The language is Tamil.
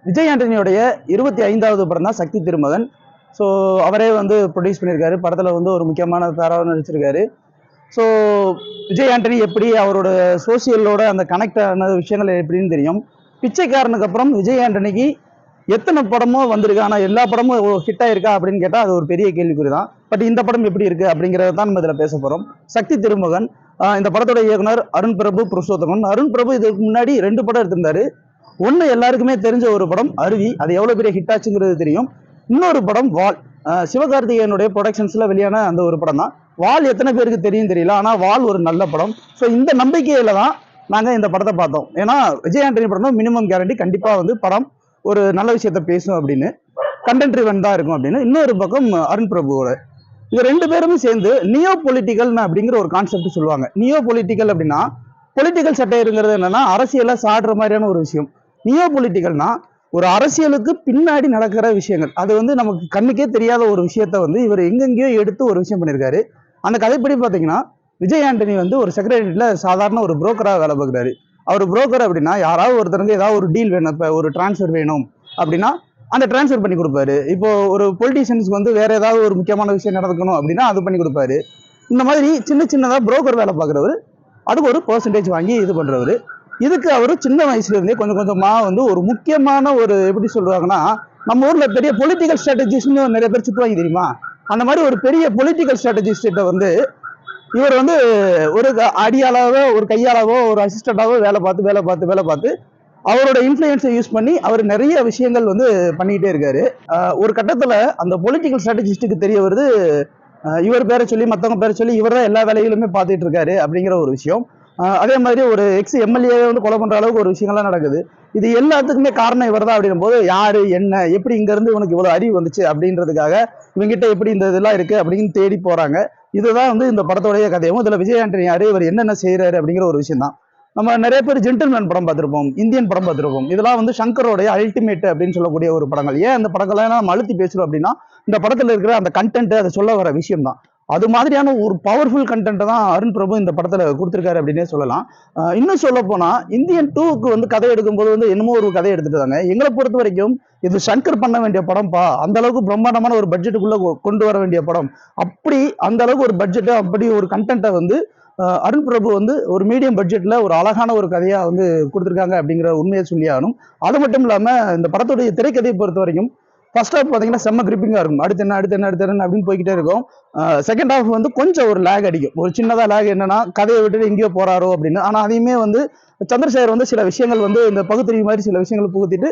விஜய் ஆண்டனியோடைய 25வது படம் தான் சக்தி திருமகன். ஸோ அவரே வந்து ப்ரொடியூஸ் பண்ணியிருக்காரு. படத்தில் வந்து ஒரு முக்கியமான பேராக நடிச்சிருக்காரு. ஸோ விஜய் ஆண்டனி எப்படி அவரோட சோசியலோட அந்த கனெக்ட் ஆன விஷயங்கள் எப்படின்னு தெரியும். பிச்சைக்காரனுக்கு அப்புறம் விஜய் ஆண்டனிக்கு எத்தனை படமோ வந்திருக்கு, ஆனால் எல்லா படமும் ஹிட் ஆயிருக்கா அப்படின்னு கேட்டால் அது ஒரு பெரிய கேள்விக்குறி தான். பட் இந்த படம் எப்படி இருக்கு அப்படிங்கிறத தான் நம்ம இதில் பேச போகிறோம். சக்தி திருமகன், இந்த படத்தோட இயக்குனர் அருண் பிரபு புருஷோத்தமன். அருண் பிரபு இதுக்கு முன்னாடி 2 படம் எடுத்திருந்தாரு. ஒன்று எல்லாருக்குமே தெரிஞ்ச ஒரு படம் அருவி, அது எவ்வளோ பெரிய ஹிட் ஆச்சுங்கிறது தெரியும். இன்னொரு படம் வால், சிவகார்த்திகேயனுடைய ப்ரொடக்ஷன்ஸில் வெளியான அந்த ஒரு படம் தான். வால் எத்தனை பேருக்கு தெரியும் தெரியல, ஆனால் வால் ஒரு நல்ல படம். ஸோ இந்த நம்பிக்கையில தான் நாங்கள் இந்த படத்தை பார்த்தோம். ஏன்னா விஜய் ஆண்டனி படம் மினிமம் கேரண்டி கண்டிப்பாக வந்து படம் ஒரு நல்ல விஷயத்த பேசும் அப்படின்னு, கண்டென்ட் ரிவன் தான் இருக்கும் அப்படின்னு. இன்னொரு பக்கம் அருண் பிரபுவோட இது 2 பேருமே சேர்ந்து நியோ பொலிட்டிக்கல் அப்படிங்கிற ஒரு கான்செப்ட் சொல்லுவாங்க. நியோ பொலிட்டிக்கல் அப்படின்னா பொலிட்டிக்கல் சட்டைங்கிறது என்னன்னா அரசியலை சாடுற மாதிரியான ஒரு விஷயம். நியோ பொலிட்டிக்கல்னா ஒரு அரசியலுக்கு பின்னாடி நடக்கிற விஷயங்கள், அது வந்து நமக்கு கண்ணுக்கே தெரியாத ஒரு விஷயத்த வந்து இவர் எங்கெங்கேயோ எடுத்து ஒரு விஷயம் பண்ணியிருக்காரு. அந்த கதைப்படி பார்த்தீங்கன்னா விஜய் ஆண்டனி வந்து ஒரு செக்ரட்டரியில சாதாரண ஒரு புரோக்கராக வேலை பார்க்குறாரு. அவர் புரோக்கர் அப்படின்னா யாராவது ஒருத்தருக்கு ஏதாவது ஒரு டீல் வேணும், இப்போ ஒரு டிரான்ஸ்ஃபர் வேணும் அப்படின்னா அந்த டிரான்ஸ்ஃபர் பண்ணி கொடுப்பாரு. இப்போ ஒரு பொலிட்டீஷியன்ஸ்க்கு வந்து வேற ஏதாவது ஒரு முக்கியமான விஷயம் நடக்கணும் அப்படின்னா அது பண்ணி கொடுப்பாரு. இந்த மாதிரி சின்ன சின்னதாக புரோக்கர் வேலை பார்க்குறவர், அதுக்கு ஒரு பெர்சன்டேஜ் வாங்கி இது பண்றவர். இதுக்கு அவர் சின்ன வயசுல இருந்தே கொஞ்சம் கொஞ்சமா வந்து ஒரு முக்கியமான ஒரு எப்படி சொல்றாங்கன்னா, நம்ம ஊர்ல பெரிய பொலிட்டிக்கல் ஸ்ட்ராட்டஜிஸ்ட்னு நிறைய பேர் சுத்துவாங்க தெரியுமா, அந்த மாதிரி ஒரு பெரிய பொலிட்டிக்கல் ஸ்ட்ராட்டஜிஸ்ட வந்து இவர் வந்து ஒரு அடியாளாவோ ஒரு கையாளாவோ ஒரு அசிஸ்டண்டாவோ வேலை பார்த்து அவரோட இன்ஃப்ளூயன்ஸை யூஸ் பண்ணி அவர் நிறைய விஷயங்கள் வந்து பண்ணிக்கிட்டே இருக்காரு. ஒரு கட்டத்துல அந்த பொலிட்டிக்கல் ஸ்ட்ராட்டஜிஸ்டுக்கு தெரிய வருது, இவர் பேரை சொல்லி மற்றவங்க பேரை சொல்லி இவர் தான் எல்லா வேலைகளுமே பார்த்துட்டு இருக்காரு அப்படிங்கிற ஒரு விஷயம். அதே மாதிரி ஒரு எக்ஸ் எம்எல்ஏ வந்து கொலை பண்ற அளவுக்கு ஒரு விஷயங்கள்லாம் நடக்குது. இது எல்லாத்துக்குமே காரணம் இவர் தான் அப்படின்னும் போது யாரு என்ன எப்படி இங்க இருந்து இவனுக்கு இவ்வளவு அறிவு வந்துச்சு அப்படின்றதுக்காக இவங்கிட்ட எப்படி இந்த இதெல்லாம் இருக்கு அப்படின்னு தேடி போறாங்க. இதுதான் வந்து இந்த படத்தோடைய கதையும். இதுல விஜய் ஆண்டனி யாரு, இவர் என்னென்ன செய்யறாரு அப்படிங்கிற ஒரு விஷயம் தான். நம்ம நிறைய பேர் ஜென்டில்மேன் படம் பார்த்திருப்போம், இந்தியன் படம் பார்த்திருப்போம். இதெல்லாம் வந்து சங்கரோடைய அல்டிமேட் அப்படின்னு சொல்லக்கூடிய ஒரு படங்கள். ஏன் அந்த படங்கள்லாம் நம்ம அழுத்தி பேசுறோம் அப்படின்னா இந்த படத்துல இருக்கிற அந்த கண்டென்ட், அதை சொல்ல வர விஷயம் தான். அது மாதிரியான ஒரு பவர்ஃபுல் கண்டென்ட் தான் அருண் பிரபு இந்த படத்துல கொடுத்திருக்காரு அப்படின்னே சொல்லலாம். இன்னும் சொல்ல போனா இந்தியன் 2க்கு வந்து கதை எடுக்கும்போது வந்து என்னமோ ஒரு கதை எடுத்துட்டாங்க. எங்களை பொறுத்த வரைக்கும் இது சங்கர் பண்ண வேண்டிய படம்ப்பா, அந்த அளவுக்கு பிரம்மாண்டமான ஒரு பட்ஜெட்டுக்குள்ள கொண்டு வர வேண்டிய படம். அப்படி அந்த அளவுக்கு ஒரு பட்ஜெட், அப்படி ஒரு கண்டென்ட்டை வந்து அருண் பிரபு வந்து ஒரு மீடியம் பட்ஜெட்ல ஒரு அழகான ஒரு கதையா வந்து கொடுத்துருக்காங்க அப்படிங்கிற உண்மையை சொல்லி ஆகணும். அது மட்டும் இல்லாம இந்த படத்துடைய திரைக்கதையை பொறுத்த வரைக்கும் ஃபர்ஸ்ட் ஹாஃப் பார்த்தீங்கன்னா செம்ம கிரிப்பிங்கா இருக்கும். அடுத்து என்ன அப்படின்னு போய்கிட்டே இருக்கும். செகண்ட் ஹாஃப் வந்து கொஞ்சம் ஒரு லேக் அடிக்கும். ஒரு சின்னதா லேக் என்னன்னா கதையை விட்டுட்டு எங்கேயோ போறாரோ அப்படின்னு. ஆனா அதையுமே வந்து சந்திரசேகர் வந்து சில விஷயங்கள் வந்து இந்த பகுத்தறிவு மாதிரி சில விஷயங்கள் புகுத்திட்டு